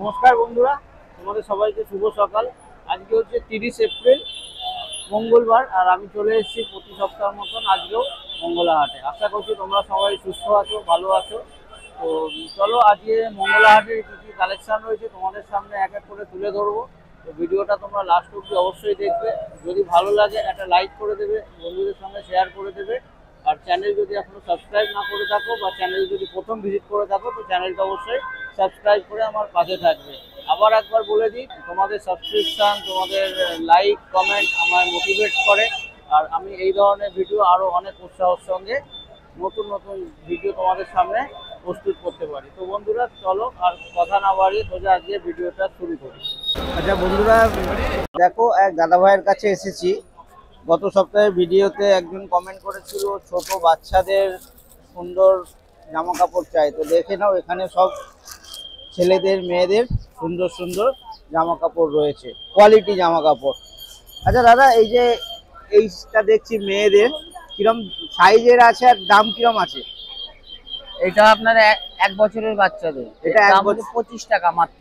নমস্কার বন্ধুরা, তোমাদের সবাইকে শুভ সকাল। আজকে হচ্ছে 30 এপ্রিল মঙ্গলবার, আর আমি চলে এসেছি প্রতি সপ্তাহের মতন আজকেও মঙ্গলা হাটে। আশা করছি তোমরা সবাই সুস্থ আছো, ভালো আছো। তো চলো আজকে মঙ্গলা হাটের কী কী কালেকশান রয়েছে তোমাদের সামনে এক এক করে তুলে ধরবো। তো ভিডিওটা তোমরা লাস্ট অবধি অবশ্যই দেখবে। যদি ভালো লাগে একটা লাইক করে দেবে, বন্ধুদের সঙ্গে শেয়ার করে দেবে। আর চ্যানেল যদি এখনো সাবস্ক্রাইব না করে থাকো বা চ্যানেল যদি প্রথম ভিজিট করে থাকো, তো চ্যানেলটা অবশ্যই সাবস্ক্রাইব করে আমার পাশে থাকবে। আবার একবার বলে দিই, তোমাদের সাবস্ক্রিপশান, তোমাদের লাইক কমেন্ট আমার মোটিভেট করে, আর আমি এই ধরনের ভিডিও আরও অনেক উৎসাহের সঙ্গে নতুন নতুন ভিডিও তোমাদের সামনে প্রস্তুত করতে পারি। তো বন্ধুরা চলো আর কথা না বাড়িয়ে সোজা আজকে ভিডিওটা শুরু করি। আচ্ছা বন্ধুরা, দেখো এক দাদা ভাইয়ের কাছে এসেছি। গত সপ্তাহের ভিডিওতে একজন কমেন্ট করেছিল ছোট বাচ্চাদের সুন্দর জামা কাপড় চাই। তো দেখে নাও, এখানে সব ছেলেদের মেয়েদের সুন্দর সুন্দর জামা কাপড় রয়েছে, কোয়ালিটি জামা কাপড়। আচ্ছা দাদা, এই যে এইটা দেখছি মেয়েদের, কিরম সাইজের আছে আর দাম কিরম আছে? এটা আপনার এক বছরের বাচ্চাদের, এটা দাম হচ্ছে 25 টাকা মাত্র।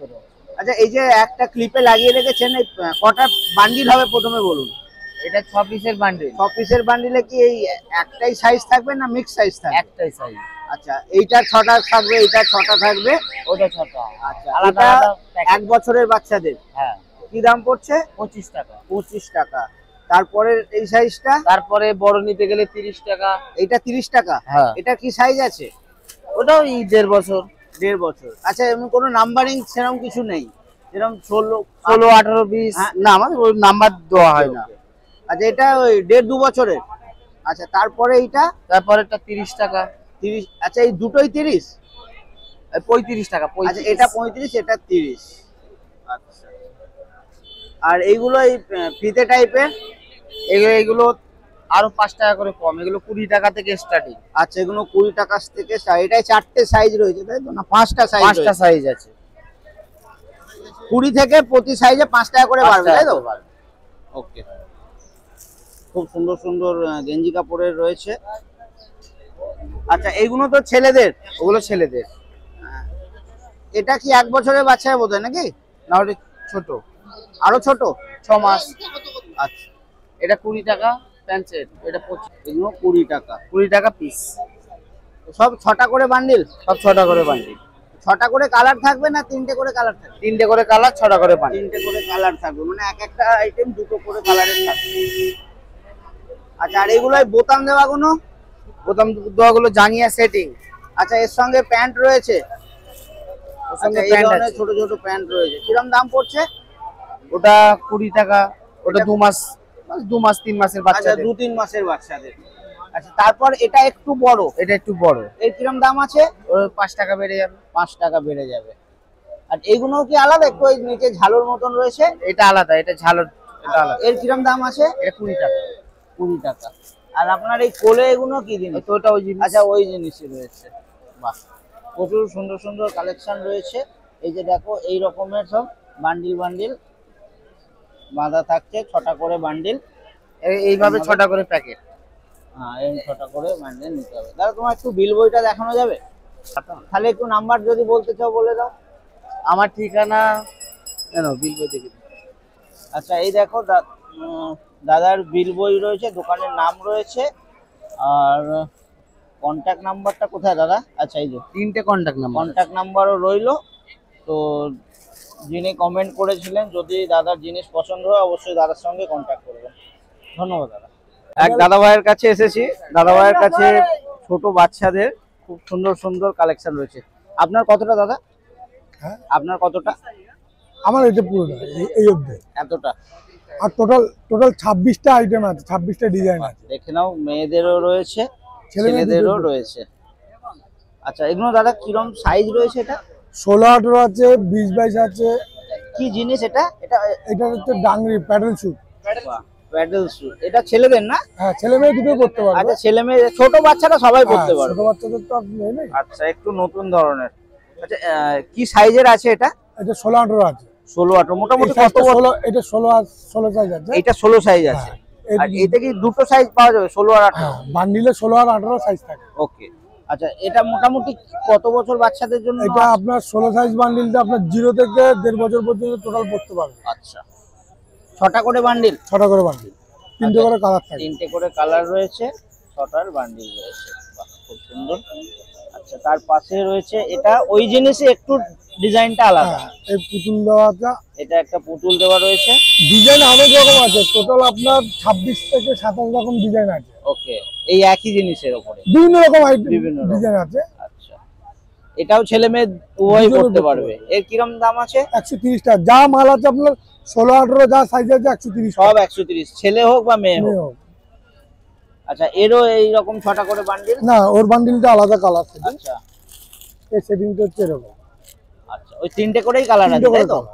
আচ্ছা, এই যে একটা ক্লিপে লাগিয়ে রেখেছেন, এই কটা বান্ডিল হবে প্রথমে বলুন? এটা 6 পিসের বান্ডিল। 6 পিসের বান্ডিলে কি এই একটাই সাইজ থাকবে না মিক্স সাইজ থাকবে? একটাই সাইজ। আচ্ছা, এইটা 6টা থাকবে, এইটা 6টা থাকবে, ওটা 6টা। আচ্ছা, আলাদা এটা আলাদা প্যাকেট। 1 বছরের বাচ্চাদের। হ্যাঁ, কি দাম পড়ছে? 25 টাকা। 25 টাকা। তারপরে এই সাইজটা? তারপরে বড় নিতে গেলে 30 টাকা। এটা 30 টাকা। হ্যাঁ। এটা কি সাইজ আছে? ওটাও 1.5 বছর। 1.5 বছর। আচ্ছা, এমন কোনো নাম্বারিং সেরকম কিছু নেই? যেরকম 16, 18, 20 না, আমাদের ওই নাম্বার দেওয়া হয় না। আচ্ছা, এটা ওই 1.5-2 বছরের। আচ্ছা, তারপরে এইটা? তারপরেটা 30 টাকা। 30। আচ্ছা, এই দুটোই 30? 35 টাকা। আচ্ছা, এটা 35, এটা 30। আচ্ছা, আর এইগুলো এই ফিতে টাইপের? এগুলো আরো 5 টাকা করে কম, এগুলো 20 টাকা থেকে স্টার্টিং। আচ্ছা, এগুলো 20 টাকা থেকে। এটাই 4টে সাইজ রয়েছে তাই তো? না 5টা সাইজ? 5টা সাইজ আছে। 20 থেকে প্রতি সাইজে 5 টাকা করে বাড়বে তাই তো? ওকে, খুব সুন্দর সুন্দর গেঞ্জি কাপড়ের রয়েছে। আচ্ছা, এইগুলো তো ছেলেদের? ওগুলো ছেলেদের। এটা কি 1 বছরের বাচ্চা বোধ হয় নাকি? না, ওটা ছোট, আরো ছোট, 6 মাস। আচ্ছা, এটা 20 টাকা প্যান্ট সেট, এটা 25। এগুলো 20 টাকা। 20 টাকা পিস। সব 6টা করে বান্ডিল? সব 6টা করে বান্ডিল। 6টা করে কালার থাকবে না 3টে করে কালার থাকবে? 3টে করে কালার, 6টা করে বান্ডিল। 3টে করে কালার থাকবে, মানে এক একটা আইটেম 2টো করে কালারের থাকবে। আচ্ছা, আর এইগুলোই বোতাম দেওয়াগুলো? বোতাম দেওয়াগুলো জাঙ্গিয়া সেটিং। আচ্ছা, এর সঙ্গে প্যান্ট রয়েছে? ওর সঙ্গে এই প্যান্ট ধরনের আছে। ছোট ছোট প্যান্ট রয়েছে। কিরম দাম পড়ছে? ওটা 20 টাকা। ওটা 2 মাস, 2 মাস 3 মাসের আচ্ছা, বাচ্চাদের। 2-3 মাসের বাচ্চাদের। আচ্ছা, তারপর এটা একটু বড়, এটা একটু বড়। এর কিরম দাম আছে? ওর 5 টাকা বেড়ে যাবে। 5 টাকা বেড়ে যাবে। আর এইগুলো কি আলাদা? একটু ওই নিচে ঝালোর মতন রয়েছে, এটা আলাদা, এটা ঝালর, এটা আলাদা। এর কিরম দাম আছে? এটা 20 টাকা। 20 টাকা। আর আপনার এই কোলে এগুলো কি জিনিস? তো ওটা ওই জিনিস। আচ্ছা, ওই জিনিসই রয়েছে। বাহ, প্রচুর সুন্দর সুন্দর কালেকশন রয়েছে। এই যে দেখো, এই রকমের সব বান্ডিল বান্ডিল বাঁধা থাকছে, 6টা করে বান্ডিল। এইভাবে 6টা করে প্যাকেট। হ্যাঁ, এই 6টা করে বান্ডিল নিতে হবে। দাদা, তোমার একটু বিল বইটা দেখানো যাবে? তাহলে একটু নাম্বার যদি বলতে চাও বলে দাও। আমার ঠিকানা কেন বিল বই দেখে। আচ্ছা, এই দেখো দাদার বিল বই রয়েছে, দোকানের নাম রয়েছে, আর কন্ট্যাক্ট নাম্বারটা কোথায় দাদা? আচ্ছা, এই যে 3টে কন্ট্যাক্ট নাম্বার। কন্ট্যাক্ট নাম্বারও রইলো। তো যিনি কমেন্ট করেছিলেন, যদি দাদার জিনিস পছন্দ হয় অবশ্যই দাদার সঙ্গে কন্ট্যাক্ট করবেন। ধন্যবাদ দাদা। এক দাদা ভাইয়ের কাছে এসেছি। দাদা ভাইয়ের কাছে ছোট বাচ্চাদের খুব সুন্দর সুন্দর কালেকশন রয়েছে। আপনার কতটা দাদা? হ্যাঁ, আপনার কতটা? আমার এটা পুরোটা এই অবধি। এতটা? আর টোটাল 26টা আইটেম আছে, 26টা ডিজাইন আছে। দেখে নাও, মেয়েদেরও রয়েছে, ছেলেমেয়েদেরও ছেলেদেরও রয়েছে। আচ্ছা, এগুলো দাদা কিরম সাইজ রয়েছে? এটা 16-18 আছে, 20-22 আছে। কি জিনিস এটা? এটা এটা হচ্ছে ডাংরি প্যাডেল শুট। প্যাডেল শু। এটা ছেলেদের না? হ্যাঁ, ছেলে মেয়ে দুটো করতে পারবে। আচ্ছা, ছেলে মেয়ে, ছোট বাচ্চারা সবাই পড়তে হ্যাঁ, পারবে। ছোট বাচ্চাদের তো আর নেই। আচ্ছা, একটু নতুন ধরনের। আচ্ছা, কি সাইজের আছে এটা? এটা 16-18 আছে। 16-18 মোটামুটি এই কত বড়? 16, এটা 16 সাইজ আছে। এটা 16 সাইজ আছে। হ্যাঁ, আর এতে কি দুটো সাইজ পাওয়া যাবে, 16 আর 18? হ্যাঁ, বান্ডিলে 16 আর 18 সাইজ থাকে। ওকে। আচ্ছা, এটা মোটামুটি কত বছর বাচ্চাদের জন্য? এটা আপনার 16 সাইজ বান্ডিলটা আপনার 0 থেকে 1.5 বছর পর্যন্ত টোটাল পড়তে পারবে। আচ্ছা, 6টা করে বান্ডিল? 6টা করে বান্ডিল, 3টে করে কালার থাকে। 3টে করে কালার রয়েছে, 6টার বান্ডিল রয়েছে। বাহ, খুব সুন্দর। আচ্ছা, তার পাশে রয়েছে এটা ওই জিনিসে একটু ডিজাইনটা আলাদা। হ্যাঁ, এই পুতুল দেওয়াটা, এটা একটা পুতুল দেওয়া রয়েছে। ডিজাইন অনেক রকম আছে, টোটাল আপনার 26 থেকে 27 রকম ডিজাইন আছে। ওকে, এই একই জিনিসের উপরে বিভিন্ন রকম বিভিন্ন রকম ডিজাইন আছে। আচ্ছা, এটাও ছেলে মেয়ে উভয় করতে পারবে। এর কিরম দাম আছে? 130 টাকা। যা মাল আছে আপনার 16-18 যা সাইজ আছে 130 সব 130, ছেলে হোক বা মেয়ে হোক। হোক। আচ্ছা, এরও এইরকম 6টা করে বান্ডিল? না, ওর বান্ডিলটা আলাদা কালার থাকে। আচ্ছা এই সেটিংটা হচ্ছে এরকম। আচ্ছা, ওই 3টে করেই কালার আছে, 3টে করে তাই তো? colour।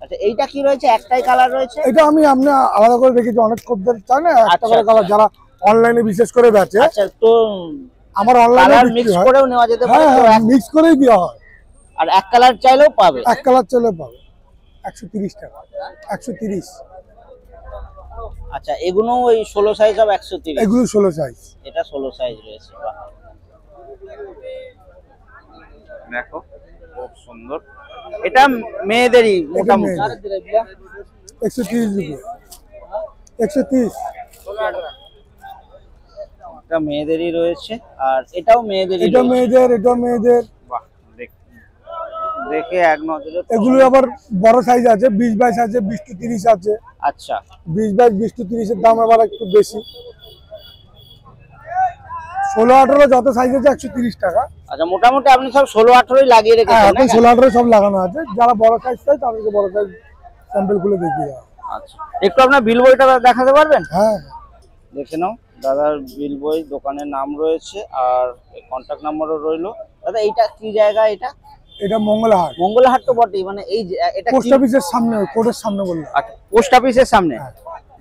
আচ্ছা, এইটা কি রয়েছে? একটাই কালার রয়েছে? এটা আমি আলাদা করে রেখেছি, অনেক খদ্দের চায় না একটা আচ্ছা, করে কালার, যারা অনলাইনে বিশেষ করে বেচে। আচ্ছা, তো আমার অনলাইনে কালার বিক্রি মিক্স হয়। করেও নেওয়া যেতে পারে হ্যাঁ, তো? হ্যাঁ, মিক্স করেই দেওয়া হয়। আর এক কালার চাইলেও পাবে? এক কালার চলে পাবে 130 টাকা। 130। আচ্ছা, এগুলো ওই 16 সাইজ হবে 130? এগুলো 16 সাইজ। এটা 16 সাইজ রয়েছে। বাহ, দেখো খুব সুন্দর। এটা মেয়েদেরই মোটামুটি? 130 রুপি। 130। এটা মেয়েদেরই রয়েছে, আর এটাও মেয়েদেরই এটা রয়েছে। মেয়েদের, এটা মেয়েদের। বাহ, দেখে এক নজরে এগুলো আবার বড় সাইজ আছে, 20-22 আছে, 20-30 আছে। আচ্ছা, 20-22, 20-30 এর দাম আবার একটু বেশি। 16-18 যত সাইজ আছে 130 টাকা। আচ্ছা, মোটামুটি আপনি সব 16-18ই লাগিয়ে হ্যাঁ, রেখেছেন এখন না? 16-18 সব লাগানো আছে। যারা বড় সাইজ চাই তাদেরকে বড় সাইজ স্যাম্পল গুলো দেখিয়ে দেওয়া। আচ্ছা, একটু আপনার বিল বইটা দেখাতে পারবেন? হ্যাঁ, দেখে নাও, দাদার বিল বই, দোকানের নাম রয়েছে আর কন্টাক্ট নাম্বারও রইলো। দাদা, এইটা কি জায়গা? এটা এটা মঙ্গলহাট, মঙ্গলহাট তো বটেই, মানে এই এটা পোস্ট অফিসের সামনে, কোর্টের সামনে বললাম। আচ্ছা, পোস্ট অফিসের সামনে? হ্যাঁ।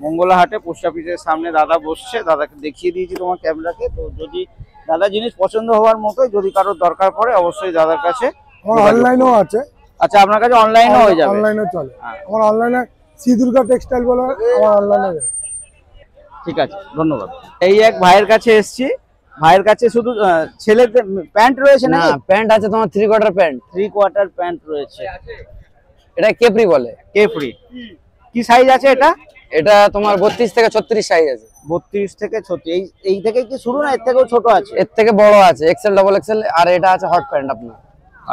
মঙ্গলহাটে পোস্ট অফিসের সামনে দাদা বসছে। দাদাকে দেখিয়ে দিয়েছি তোমার ক্যামেরাকে। তো যদি দাদা জিনিস পছন্দ হওয়ার মতো, যদি কারোর দরকার পড়ে অবশ্যই দাদার কাছে। আমার অনলাইনেও আছে। আচ্ছা, আপনার কাছে অনলাইনও হয়ে যাবে? অনলাইনেও চলে। হ্যাঁ। আমার অনলাইনে শ্রী দুর্গা টেক্সটাইল বলে আমার অনলাইনে। ঠিক আছে, ধন্যবাদ। এই এক ভাইয়ের কাছে এসেছি। ভাইয়ের কাছে শুধু ছেলেদের প্যান্ট রয়েছে না, নাকি? প্যান্ট আছে তোমার 3/4 প্যান্ট। 3/4 প্যান্ট রয়েছে। এটা কেপরি বলে। কেপরি। কি সাইজ আছে এটা? এটা তোমার 32 থেকে 36 সাইজ আছে। 32 থেকে 36। এই থেকে কি শুরু, না এর থেকেও ছোট আছে? এর থেকে বড় আছে, এক্সেল, ডাবল এক্সেল। আর এটা আছে হট প্যান্ট আপনার।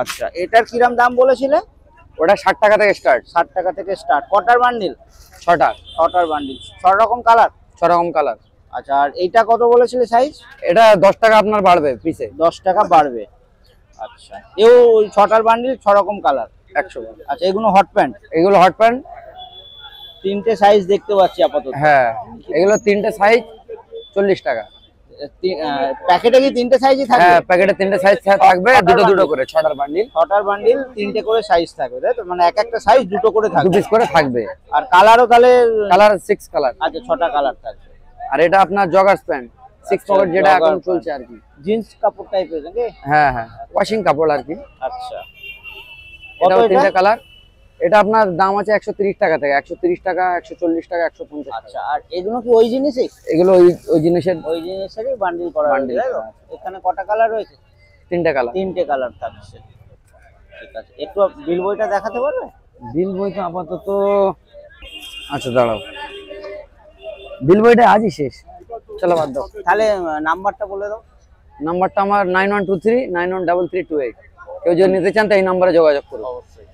আচ্ছা, এটার কিরাম দাম বলেছিলে? ওটা 60 টাকা থেকে স্টার্ট। 60 টাকা থেকে স্টার্ট। কটার বান্ডিল? 6টা। 6টার বান্ডিল, 6 রকম কালার? 6 রকম কালার। আচ্ছা, আর এইটা কত বলেছিলে সাইজ? এটা 10 টাকা আপনার বাড়বে পিসে। 10 টাকা বাড়বে। আচ্ছা, এও ওই 6টার বান্ডিল, 6 রকম কালার, 100। আচ্ছা, এগুলো হট প্যান্ট? এগুলো হট প্যান্ট। 3টে সাইজ দেখতে পাচ্ছি আপাতত। হ্যাঁ, এগুলো 3টে সাইজ 40 টাকা। প্যাকেটে কি 3টে সাইজই থাকবে? হ্যাঁ, প্যাকেটে 3টে সাইজ থাকবে, দুটো দুটো করে 6টার বান্ডিল। 6টার বান্ডিল, 3টে করে সাইজ থাকবে, তাই তো? মানে এক একটা সাইজ দুটো করে 2 থাকবে। পিস করে থাকবে। আর কালারও তাহলে? Colour 6 colour. আচ্ছা, 6টা কালার থাকবে। আর এটা আপনার জগার্স প্যান্ট 6 পকেট, যেটা এখন চলছে আর কি। জিন্স কাপড় টাইপের নাকি? হ্যাঁ হ্যাঁ, ওয়াশিং কাপড় আর কি। আচ্ছা, এটা কত 3টে এটা? কালার। এটা আপনার দাম আছে 130 টাকা থেকে, 130 টাকা, 140 টাকা, 150 টাকা। আচ্ছা, আর এগুলো কি ওই জিনিসই? এগুলো ওই জিনিসের ওই জিনিসেরই বান্ডিল করা বান্ডিল রয়েছে, তাই তো? এখানে কটা কালার রয়েছে? 3টে কালার। 3টে কালার থাকছে। ঠিক আছে, একটু বিল বইটা দেখাতে পারবে? বিল বইটা আপাতত, আচ্ছা দাঁড়াও, বিল বইটা আজই শেষ, চলো বাদ দাও। তাহলে নাম্বারটা বলে দাও। নাম্বারটা আমার 9123913328। কেউ যদি নিতে চান তো এই নাম্বারে যোগাযোগ করুন। অবশ্যই।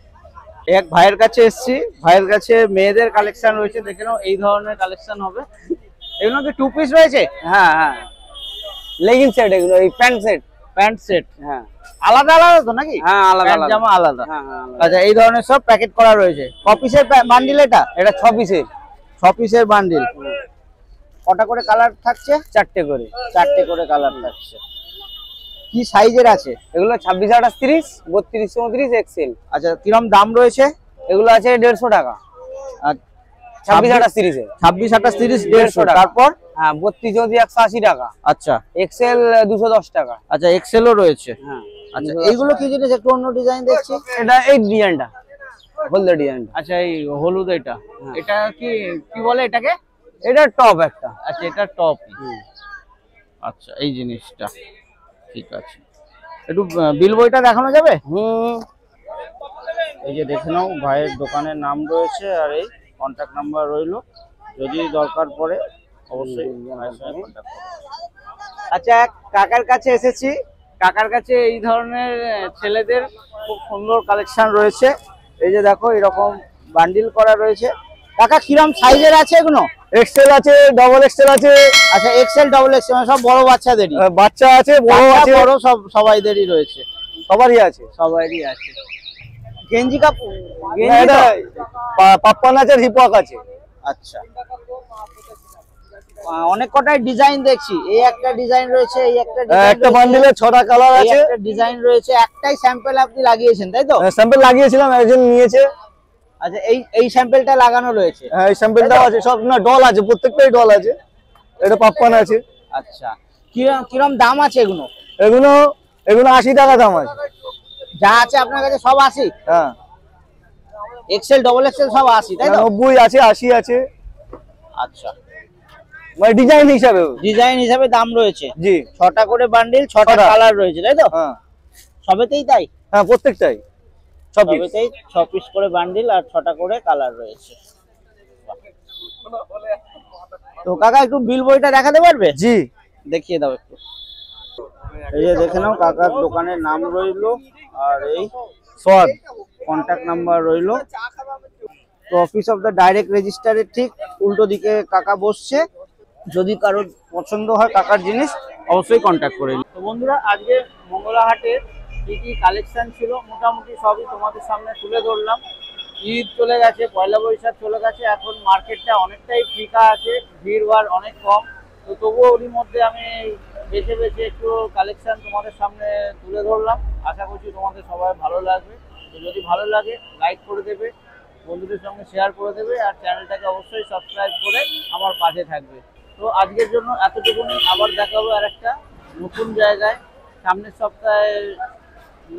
এক ভাইয়ের কাছে এসেছি, ভাইয়ের কাছে মেয়েদের কালেকশন রয়েছে, দেখে নাও এই ধরনের কালেকশন হবে। এগুলো কি 2 পিস রয়েছে? হ্যাঁ হ্যাঁ, লেগিং সেট এগুলো, এই প্যান্ট সেট। Pant set? হ্যাঁ, আলাদা আলাদা তো নাকি? হ্যাঁ আলাদা প্যান্ট আলাদা। জামা আলাদা? হ্যাঁ হ্যাঁ আলাদা। আচ্ছা, এই ধরনের সব প্যাকেট করা রয়েছে। ক পিসের বান্ডিল এটা? এটা 6 পিসের। 6 পিসের বান্ডিল। কটা করে কালার থাকছে? 4টে করে। 4টে করে কালার থাকছে। কি সাইজের আছে? এগুলো 26, 28, 32, 34 এক্সেল। আচ্ছা, কিরম দাম রয়েছে? এগুলো আছে 150 টাকা। আর 26, 28 এর 26, 28, 30, 150 টাকা। তারপর? হ্যাঁ, 32 যদি 180 টাকা। আচ্ছা, এক্সেল 210 টাকা। আচ্ছা, এক্সেলও রয়েছে। হ্যাঁ, আচ্ছা, এইগুলো কি জিনিস? একটু অন্য ডিজাইন দেখছি। এটা এই ডিজাইনটা, হলদে ডিজাইনটা। আচ্ছা, এই হলুদ এটা, এটা কি কি বলে এটাকে? এটা টপ একটা। আচ্ছা, এটা টপ। আচ্ছা, এই জিনিসটা ঠিক আছে, একটু বিল বইটা দেখানো যাবে? হুম। এই যে দেখে নাও, ভাইয়ের দোকানের নাম রয়েছে আর এই কন্ট্যাক্ট নাম্বার রইলো, যদি দরকার পড়ে অবশ্যই ভাইয়ের সঙ্গে কন্ট্যাক্ট করো। আচ্ছা, এক কাকার কাছে এসেছি, কাকার কাছে এই ধরনের ছেলেদের খুব সুন্দর কালেকশন রয়েছে। এই যে দেখো, এরকম বান্ডিল করা রয়েছে। কাকা কিরম সাইজের আছে এগুলো? এক্সেল আছে, ডবল এক্সেল আছে। আচ্ছা, এক্সেল ডবল এক্সেল সব বড় বাচ্চাদেরই? বাচ্চা আছে, বড় আছে, বড় সব সবাইদেরই রয়েছে, সবারই আছে। সবাইরই আছে। গেঞ্জি কাপড় পাপ্পান আছে, রিপক আছে। আচ্ছা, অনেক কটাই ডিজাইন দেখছি। এই একটা ডিজাইন রয়েছে, এই একটা ডিজাইন, একটা বান্ডিলে 6টা কালার আছে, একটা ডিজাইন রয়েছে। একটাই স্যাম্পল আপনি লাগিয়েছেন তাই তো? স্যাম্পল লাগিয়েছিলাম, একজন নিয়েছে। আচ্ছা, এই স্যাম্পলটা লাগানো রয়েছে? হ্যাঁ, এই স্যাম্পলটাও আছে, সব না ডল আছে, প্রত্যেকটাই ডল আছে। এটা পাপ্পান আছে। আচ্ছা, কিরম কিরম দাম আছে এগুলো? এগুলো এগুলো 80 টাকা দাম আছে। যা আছে আপনার কাছে সব 80? হ্যাঁ, এক্সেল ডবল এক্সেল সব 80 তাই তো? 90 আছে, 80 আছে, আচ্ছা, মানে ডিজাইন হিসাবে। ডিজাইন হিসাবে দাম রয়েছে। জি, 6টা করে বান্ডিল, 6টা কালার রয়েছে তাই তো? হ্যাঁ সবেতেই তাই? হ্যাঁ, প্রত্যেকটাই সব পিস। সবেতেই 6 পিস করে বান্ডিল আর 6টা করে কালার রয়েছে। তো কাকা একটু বিল বইটা দেখাতে পারবে? জি, দেখিয়ে দাও একটু। এই যে দেখে নাও, কাকার দোকানের নাম রইলো আর এই সোয়াদ কন্ট্যাক্ট নাম্বার রইলো। তো অফিস অফ দ্য ডাইরেক্ট রেজিস্টারের ঠিক উল্টো দিকে কাকা বসছে। যদি কারোর পছন্দ হয় কাকার জিনিস, অবশ্যই কন্ট্যাক্ট করে নিন। তো বন্ধুরা, আজকে মঙ্গলা হাটের কি কি কালেকশন ছিল মোটামুটি সবই তোমাদের সামনে তুলে ধরলাম। ঈদ চলে গেছে, পয়লা বৈশাখ চলে গেছে, এখন মার্কেটটা অনেকটাই ফিকা আছে, ভিড়ভাড় অনেক কম। তো তবুও ওরই মধ্যে আমি বেছে বেছে একটু কালেকশন তোমাদের সামনে তুলে ধরলাম। আশা করছি তোমাদের সবাই ভালো লাগবে। তো যদি ভালো লাগে লাইক করে দেবে, বন্ধুদের সঙ্গে শেয়ার করে দেবে, আর চ্যানেলটাকে অবশ্যই সাবস্ক্রাইব করে আমার পাশে থাকবে। তো আজকের জন্য এতটুকুনি, আবার দেখাবো আর একটা নতুন জায়গায় সামনের সপ্তাহে।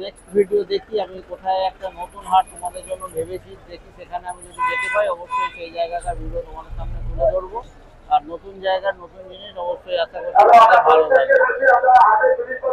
নেক্সট ভিডিও দেখি আমি কোথায় একটা নতুন হাট তোমাদের জন্য ভেবেছি, দেখি সেখানে আমি যদি যেতে পাই অবশ্যই সেই জায়গাটার ভিডিও তোমাদের সামনে তুলে ধরবো। আর নতুন জায়গার নতুন জিনিস